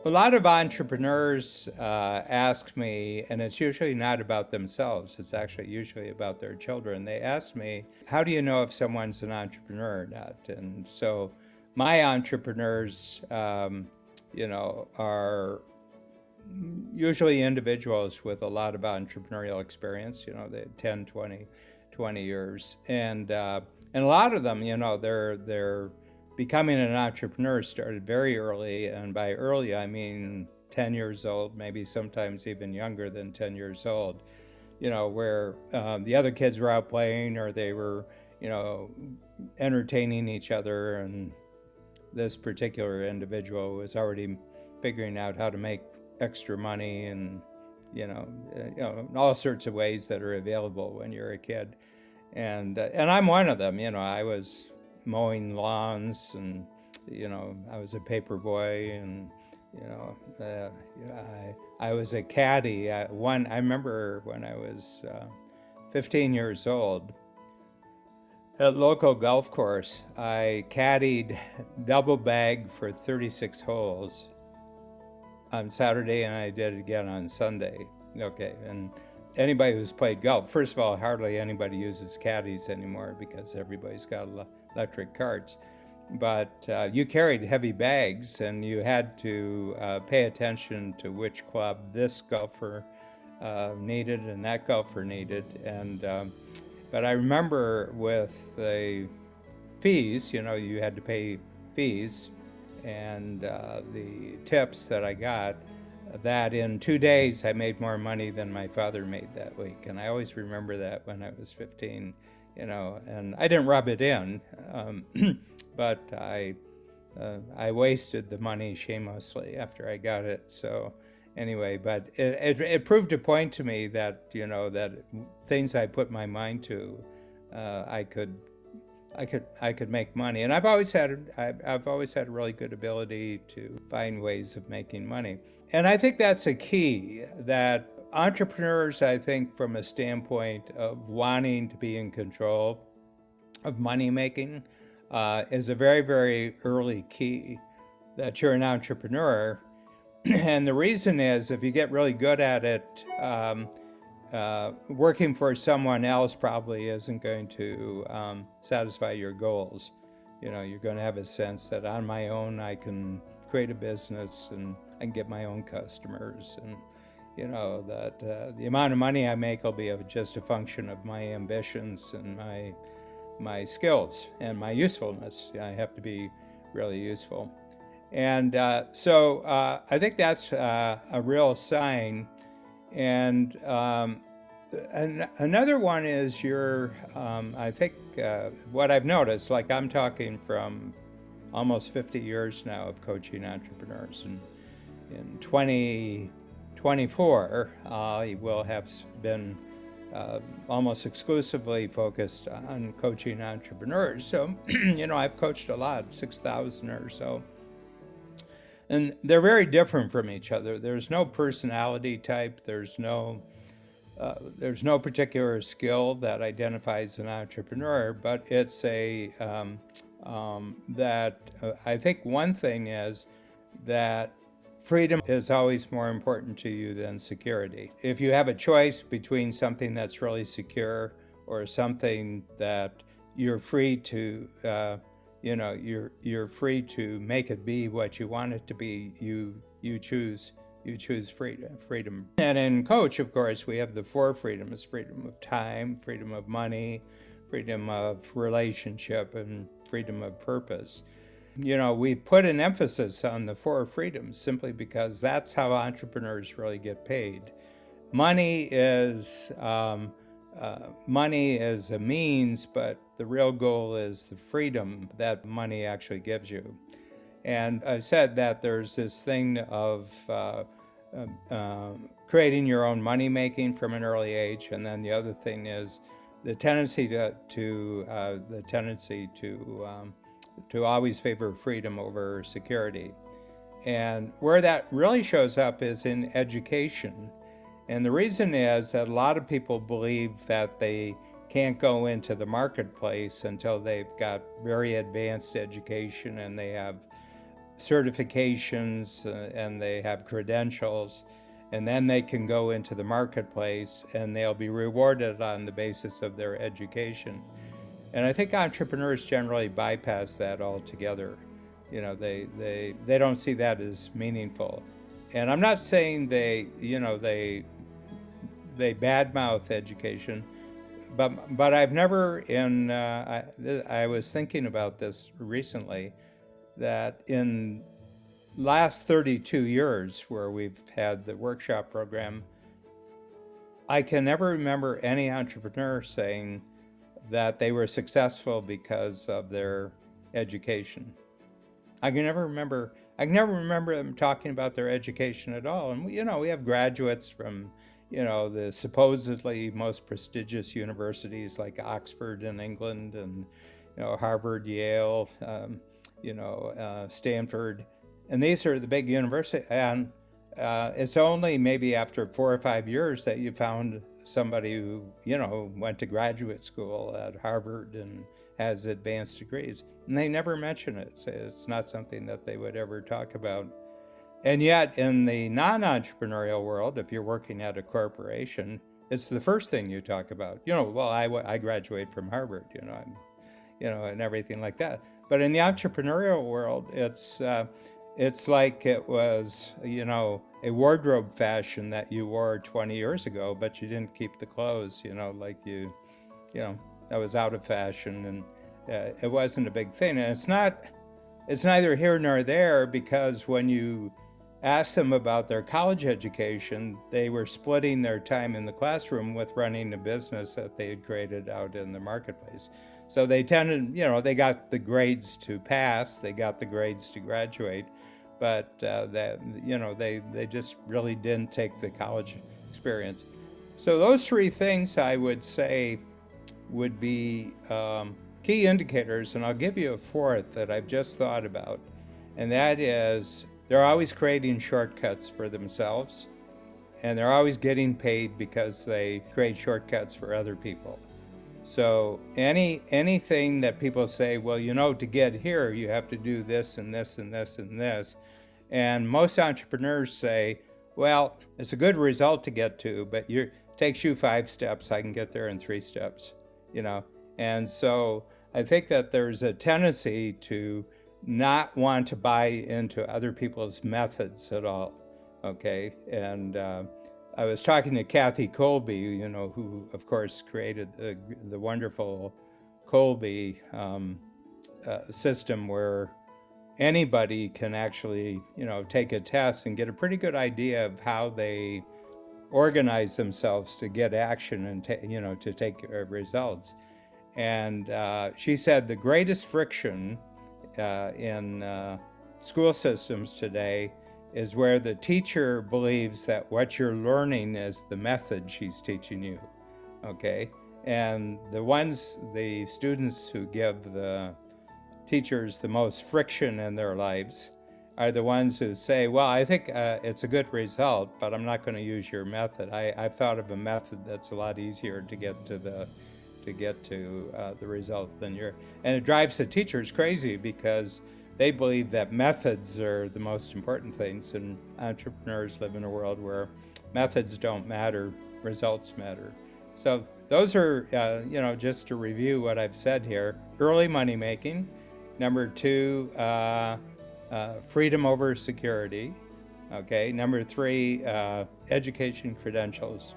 A lot of entrepreneurs ask me, and it's usually not about themselves, it's actually usually about their children. They ask me, how do you know if someone's an entrepreneur or not? And so my entrepreneurs, are usually individuals with a lot of entrepreneurial experience, they 10, 20 years. And a lot of them, they're becoming an entrepreneur started very early, and by early I mean 10 years old, maybe sometimes even younger than 10 years old, where the other kids were out playing or they were, entertaining each other, and this particular individual was already figuring out how to make extra money and, all sorts of ways that are available when you're a kid. And I'm one of them. I was mowing lawns, and I was a paper boy, and I was a caddy. I remember when I was 15 years old at local golf course, I caddied double bag for 36 holes on Saturday, and I did it again on Sunday. Okay, and anybody who's played golf, first of all, hardly anybody uses caddies anymore because everybody's got electric carts. But you carried heavy bags, and you had to pay attention to which club this golfer needed and that golfer needed. And but I remember with the fees, you had to pay fees, and the tips that I got, that in 2 days I made more money than my father made that week. And I always remember that when I was 15, and I didn't rub it in, but I wasted the money shamelessly after I got it. So anyway, but it proved a point to me that, that things I put my mind to, I could make money. And I've always had a really good ability to find ways of making money. And I think that's a key, that entrepreneurs, I think, from a standpoint of wanting to be in control of money making, is a very, very early key that you're an entrepreneur. And the reason is, if you get really good at it, working for someone else probably isn't going to satisfy your goals. You're going to have a sense that on my own I can create a business and I can get my own customers, and that the amount of money I make will be just a function of my ambitions and my skills and my usefulness. I have to be really useful. And so I think that's a real sign. And another one is I think what I've noticed, like I'm talking from almost 50 years now of coaching entrepreneurs. And in 2024, I will have been almost exclusively focused on coaching entrepreneurs. So, I've coached a lot, 6,000 or so. And they're very different from each other. There's no personality type. There's no particular skill that identifies an entrepreneur. But it's I think one thing is that freedom is always more important to you than security. If you have a choice between something that's really secure or something that you're free to, you're free to make it be what you want it to be, you choose freedom. And in Coach, of course, we have the 4 freedoms: freedom of time, freedom of money, freedom of relationship, and freedom of purpose. We put an emphasis on the 4 freedoms simply because that's how entrepreneurs really get paid. Money is a means, but the real goal is the freedom that money actually gives you. And I said that there's this thing of creating your own money making from an early age, and then the other thing is the tendency to always favor freedom over security. And where that really shows up is in education. And the reason is that a lot of people believe that they can't go into the marketplace until they've got very advanced education and they have certifications and they have credentials, and then they can go into the marketplace and they'll be rewarded on the basis of their education. And I think entrepreneurs generally bypass that altogether. You know, they don't see that as meaningful. And I'm not saying they badmouth education, but I've never I was thinking about this recently, that in last 32 years where we've had the workshop program, I can never remember any entrepreneur saying that they were successful because of their education. I can never remember them talking about their education at all. And we have graduates from the supposedly most prestigious universities like Oxford in England, and Harvard, Yale, Stanford, and these are the big universities. And it's only maybe after 4 or 5 years that you found somebody who went to graduate school at Harvard and has advanced degrees, and they never mention it. So it's not something that they would ever talk about. And yet in the non-entrepreneurial world, if you're working at a corporation, it's the first thing you talk about. Well, I graduate from Harvard, and everything like that. But in the entrepreneurial world, it's like it was, a wardrobe fashion that you wore 20 years ago, but you didn't keep the clothes, that was out of fashion, and it wasn't a big thing. And it's neither here nor there, because when you ask them about their college education, they were splitting their time in the classroom with running a business that they had created out in the marketplace. So they tended, they got the grades to pass, they got the grades to graduate, but they just really didn't take the college experience. So those three things I would say would be key indicators, and I'll give you a fourth that I've just thought about, and that is they're always creating shortcuts for themselves, and they're always getting paid because they create shortcuts for other people. So anything that people say, well, to get here, you have to do this and this and this and this. And most entrepreneurs say, well, it's a good result to get to, but it takes you 5 steps. I can get there in 3 steps, And so I think that there's a tendency to not want to buy into other people's methods at all, okay? And I was talking to Kathy Kolbe, who of course created the wonderful Kolbe system where anybody can actually, take a test and get a pretty good idea of how they organize themselves to get action and to take results. And she said the greatest friction in school systems today is where the teacher believes that what you're learning is the method she's teaching you, okay? And the students who give the teachers the most friction in their lives are the ones who say, well, I think it's a good result, but I'm not going to use your method. I've thought of a method that's a lot easier to get to the result than your. And it drives the teachers crazy because they believe that methods are the most important things, and entrepreneurs live in a world where methods don't matter, results matter. So those are, just to review what I've said here: early money making. Number 2, freedom over security. Okay. Number 3, education credentials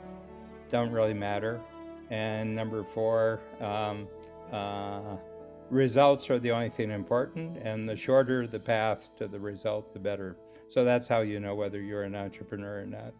don't really matter. And number 4, results are the only thing important, and the shorter the path to the result, the better. So that's how you know whether you're an entrepreneur or not.